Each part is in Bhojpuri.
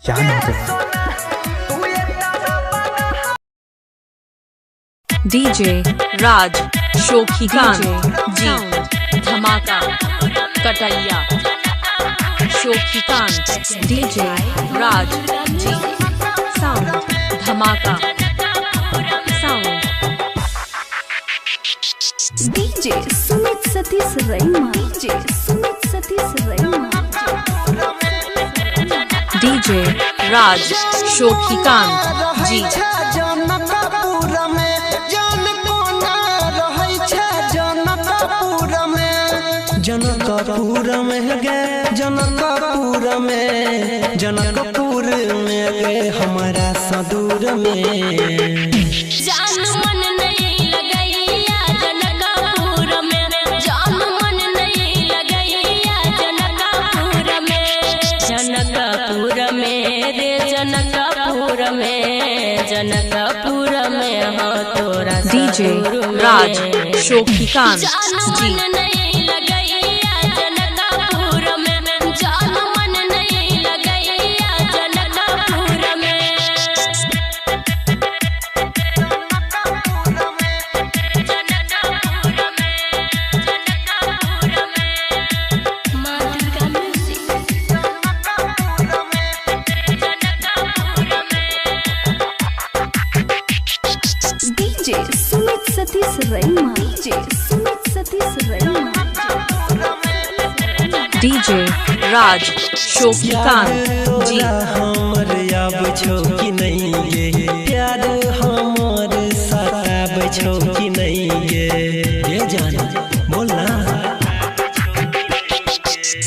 जान हो गया। डीजे राज शोखी खान जी धमाका कटैया शोखी खान डीजे राज जी साउंड धमाका sound DJ Sumit Satish रैमा DJ Sumit Satish रैमा DJ राज शोखी खान जी जनकपुर में गए जनकपुर में जनकपुर में गए हमारा सदूर में जान मन नहीं लगैया जनकपुर में जान मन नहीं लगैया जनकपुर में रे जनकपुर में हो तोरा डीजे राज शोखी खान जी DJ Sumit Satish रैमा DJ Sumit Satish रैमा DJ राज शोखी खान जी हमर याब छौ कि नहीं ये प्यार हमर सताब छौ कि नहीं ये जान बोलना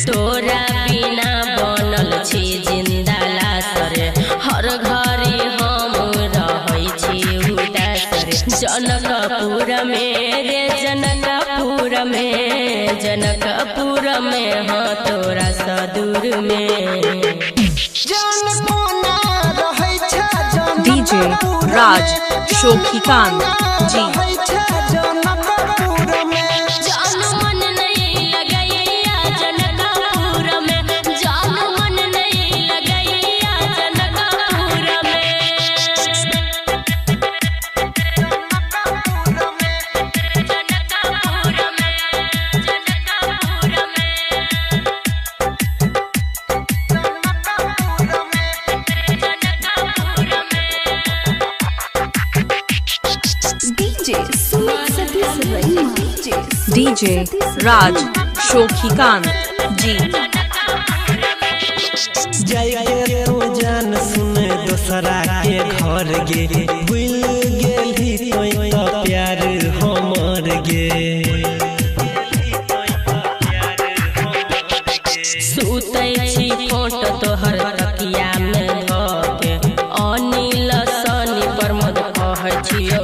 तोरा बिना बनल छी जिंदा लासर हर घड़ी हम रहै छी उदासर जनकपुर में रे जनकपुर में हो तोरा सदूर में डीजे राज शोखी खान जी जान मन नहीं लगैया जनकपुर में जान मन नहीं लगैया जनकपुर डीजे सुमित सतीश रैमा डीजे राज शोखी खान जी जाइए तो जान सुन दोसरा के घर गे भूल गेली तो प्यार हमर गे सुतै छी फोटो तोहर तकिया में धके अनिल सनी प्रमोद कहै छियौ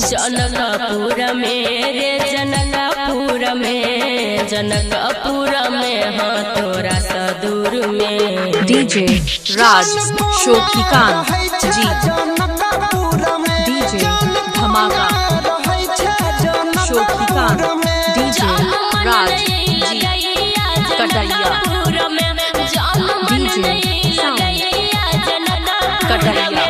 जनकपुर में रे जनकपुर में हो तोरा सदूर में डीजे राज शोखी खान जी डीजे धमाका शोखी खान डीजे राज जी कटैया डीजे साउंड कटैया।